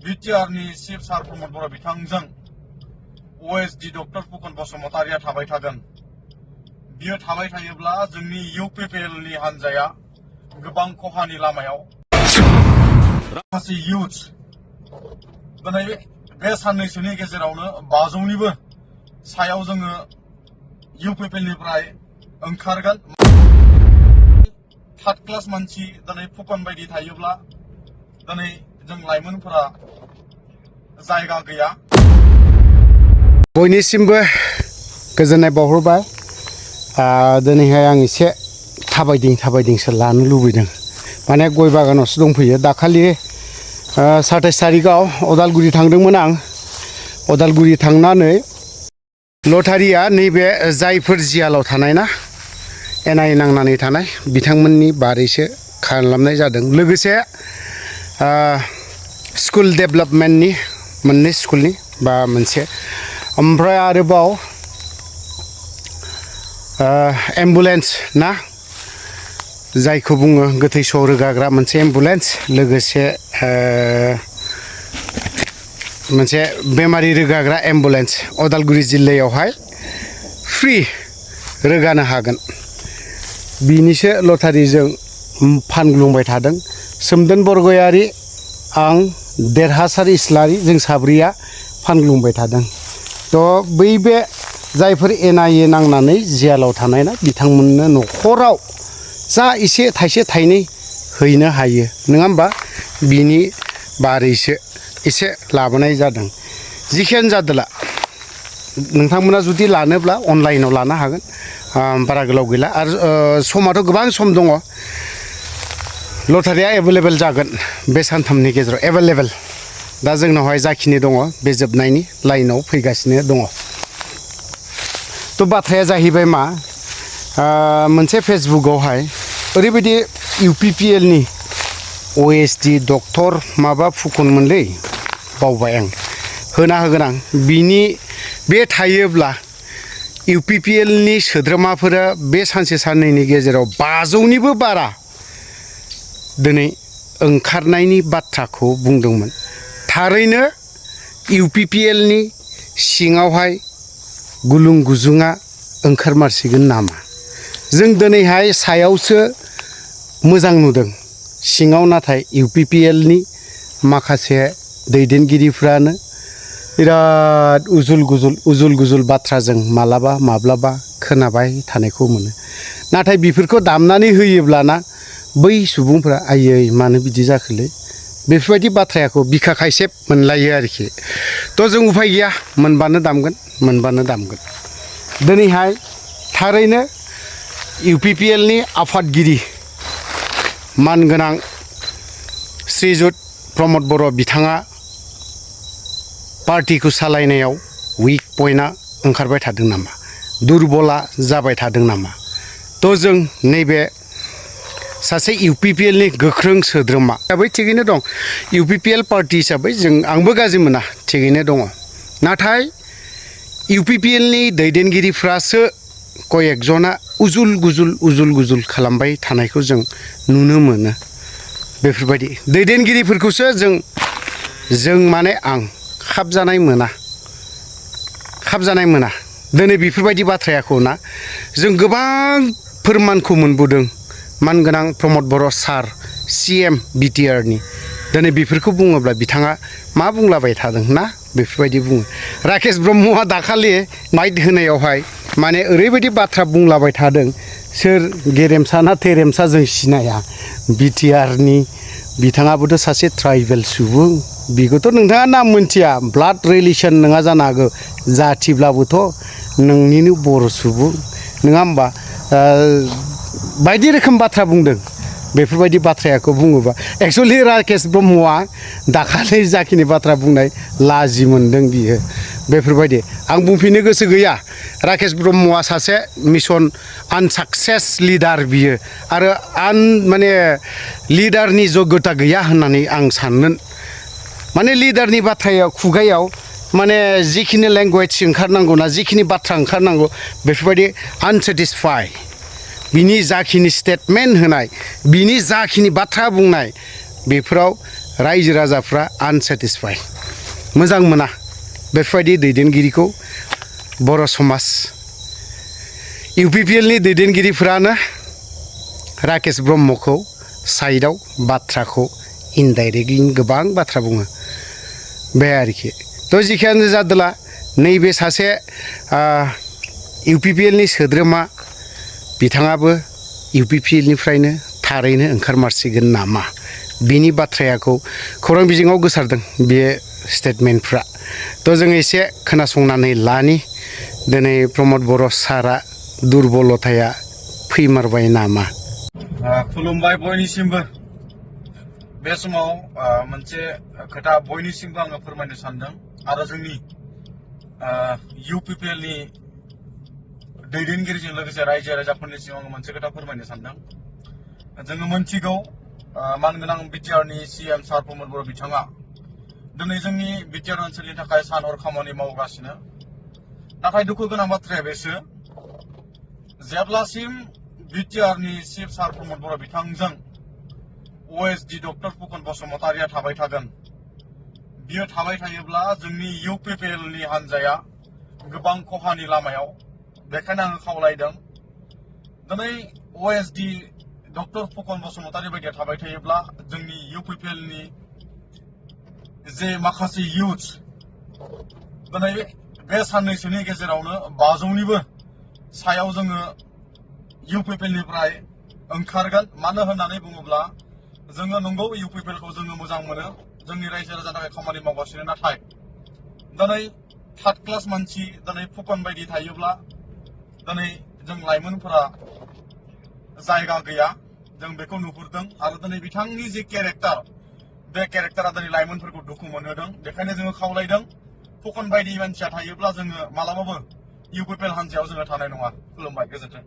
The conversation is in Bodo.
बिटिआरनि चिफ सार प्रमद बर' बिथांजों ओएसडि डक्टर फुकन बसुमतारिया थाबाय थागोन। बियो थाबाय थायोब्ला जोंनि इउपिपिएलनि हान्जाया गोबां खहानि लामायाव माखासे इयुथ दिनै बे साननैसोनि गेजेरावनो 500निबो सायाव जोङो इउपिपिएलनिफ्राय ओंखारगोन। थार्ड क्लास मानसि दिनै फुकन बायदि थायोब्ला दिनै जों लाइमोनफोरा जायगा गैया। बयनिसिमबो गोजोननाय बावहरबाय। दिनैहाय आं एसे थाबायदिंसो लानो लुबैदों। माने गय बागानावसो दंफैयो। दाखालि 27 तारिखआव अदालगुरि थांदोंमोन आं। अदालगुरि थांनानै लटारिया नैबे जायफोर जियालाव थानाय ना एनआइ नांनानै थानाय बिथांमोननि बारैसो खालामनाय जादों। लोगोसे स्कुल डेभेलपमेन्टनि मोननै स्कुलनि बा मोनसे ओमफ्राय आरोबाव एम्बुलेन्स ना जायखौ बुङो गोथै सह रोगाग्रा मोनसे एम्बुलेन्स, लोगोसे मोनसे बेमारि रोगाग्रा एम्बुलेन्स अदालगुरि जिल्लायावहाय फ्रि रोगानो हागोन। बिनिसो लटारिजों फानग्लुंबाय थादों। सोमदोन बरगयारि, आं देरहासार इस्लारि, जों साब्रैया फानग्लुंबाय थादों। थ' बै बे जायफोर एनआइए नांनानै जेलाव थानाय ना बिथांमोननो न'खराव जा एसे थाइसे थाइनै हैनो हायो नङा होमबा, बिनि बारैसो एसे लाबोनाय जादों। जिखियानो जादोला नोंथांमोना जुदि लानोब्ला अनलाइनाव लानो हागोन। बारा गोलाव गैला आरो समाथ' गोबां सम दङ। लटारिया एभेलेबेल जागोन बे सानथामनि गेजेराव एभेलेबेल। दा जोंनावहाय जाखिनि दङ बे जोबनायनि लाइनाव फैगासिनो दङ। थ' बाथ्राया जाहैबाय मा, मोनसे फेसबुकआवहाय ओरैबायदि इउपिपिएलनि ओएसडि डक्टर माबा फुकनमोनलै बावबाय आं, होना होगोन आं। बिनि बे थायोब्ला इउपिपिएलनि सोद्रोमाफोरा बे सानसे साननैनि गेजेराव 500निबो बारा दिनै ओंखारनायनि बाथ्राखौ बुंदोंमोन। थारैनो इउपिपिएलनि सिङावहाय गुलुं गुजुङा ओंखारमारसिगोन नामा? जों दिनैहाय सायावसो मोजां नुदों, सिङाव नाथाय इउपिपिएलनि माखासे दैदेनगिरिफ्रानो बिराद उजुल गुजुल बाथ्रा जों माब्लाबा खोनाबाय थानायखौ मोनो। नाथाय बेफोरखौ दामनानै होयोब्लाना बै सुबुंफ्रा आयै मानो बिदि जाखोलै, बेफोरबायदि बाथ्राखौ बिखा खायसेब मोनलायो आरोखि। थ' जों उफाय गैया, मोनबानो दामगोन। दिनैहाय थारैनो इउपिपिएलनि आफादगिरि मानगोनां श्रीजुत प्रमद बर' बिथाङा पार्टिखौ सालायनायाव उइक पइन्टआ ओंखारबाय थादों नामा, दुरबला जाबाय थादों नामा? थ' जों नैबे सासे इउपिपिएलनि गोख्रों सोद्रोमा हिसाबै थिगैनो दं। इउपिपिएल पार्टि हिसाबै आंबो गाज्रि मोना, थिगैनो दङ। नाथाय इउपिपिएलनि दैदेनगिरिफ्रासो कयेकजना उजुल गुजुल खालामबाय थानायखौ जों नुनो मोनो। बेफोरबायदि दैदेनगिरिफोरखौसो जों माने आं खाबजानाय मोना। दिनै बेफोरबायदि बाथ्राखौ ना जों गोबां फोरमानखौ मोनबोदों। मानगोनां प्रमद बर' सार CM बिटिआरनि दिनै बेफोरखौ बुङोब्ला बिथाङा मा बुंलाबाय थादों ना, बेफोरबायदि बुङो। राकेश ब्रह्मआ दाखालि नाइट होनायावहाय माने ओरैबायदि बाथ्रा बुंलाबाय थादों, सोर गेरेमसा ना थेरेमसा जों सिनाया, बिटिआरनि बिथाङाबोथ' सासे ट्राइबेल सुबुं, बिखौथ' नोंथाङा नाम मोनथिया, ब्लाड रिलेसन नङा जानो हागौ, जाथिब्लाबोथ' नोंनिनो बर' सुबुं नङा होमबा। बायदि रोखोम बाथ्रा बुंदों। बेफोरबायदि बाथ्राखौ बुङोबा एक्सुवेलि राकेश ब्रह्मआ दाखालि जाखिनि बाथ्रा बुंनाय लाजि मोनदों बियो। बेफोरबायदि आं बुंफिननो गोसो गैया। राकेश ब्रह्मआ सासे मिशन आनसाक्सेस लिडार बियो, आरो माने लिडारनि जग्यता गैया होननानै आं सानगोन। माने लिडारनि बाथ्रायाव खुगायाव माने जिखिनि लेंगुवेज ओंखारनांगौ ना, जिखिनि बाथ्रा ओंखारनांगौ, बेफोरबायदि आनसेटिसफाइ बिनि जाखिनि स्टेटमेन्ट होनाय, बिनि जाखिनि बाथ्रा बुंनाय, बेफोराव रायजो राजाफ्रा आनसेटिसफाइ मोजां मोना बेफोरबायदि दैदेनगिरिखौ बर' समाज इउपिपिएलनि दैदेनगिरिफोरानो राकेश ब्रह्मखौ साइडआव बाथ्राखौ इनडाइरेक्टलि गोबां बाथ्रा बुङो बे आरोखि थ' जिखियानो जादोला नैबे सासे इउपिपिएलनि सोद्रोमा बिथाङाबो इउपिपिएलनिफ्रायनो थारैनो ओंखारमारसिगोन नामा बिनि बाथ्रायाखौ खौरां बिजोङाव गोसारदों बे स्टेटमेन्टफ्रा थ' जों एसे खोनासंनानै लानि दिनै प्रमद बर' सारा दुरबलथाया फैमारबाय नामा खुलुमबाय बयनिसिमबो बे समाव मोनसे खोथा बयनिसिमबो आङो फोरमायनो सानदों आरो जोंनि इउपिपिएलनि दैदेनगिरिजों लोगोसे रायजो राजाफोरनिसिम आङो मोनसे खोथा फोरमायनो सानदों जोङो मोनथिगौ मानगोनां बिटिआरनि सिएम सार प्रमद बर' बिथाङा दिनै जोंनि बिटिआर ओनसोलनि थाखाय सान हर खामानि मावगासिनो नाथाय दुखु गोनां बाथ्राया बेसो जेब्लासिम बिटिआरनि चिफ सार प्रमद बर' बिथांजों ओएसडि डक्टर फुकन बसुमतारिया थाबाय थागोन बियो थाबाय थायोब्ला जोंनि इउपिपिएलनि हान्जाया गोबां खहानि लामायाव बेखायनो आङो खावलायदों दिनै ओएसडि डक्टर फुकन बसुमतारि बायदिया थाबाय थायोब्ला जोंनि इउपिपिएलनि जे माखासे इयुथ दिनै बे साननैसोनि गेजेरावनो 500निबो सायाव जोङो इउपिपिएलनिफ्राय ओंखारगोन मानो होननानै बुङोब्ला जोङो नंगौ इउपिपिएलखौ जोङो मोजां मोनो जोंनि रायजो राजानि थाखाय खामानि मावगासिनो नाथाय दिनै थार्ड क्लास मानसि दिनै फुकन बायदि थायोब्ला दिनै जों लाइमोनफोरा जायगा गैया जों बेखौ नुहुरदों आरो दिनै बिथांनि जे केरेक्टार बे केरेक्टारा दिनै लाइमोनफोरखौ दुखु मोनहोदों बेखायनो जोङो खावलायदों फुकन बायदि मानसिया थायोब्ला जोङो मालाबाबो इउपिपिएल हान्जायाव जोङो थानाय नङा खुलुमबाय गोजोन्थों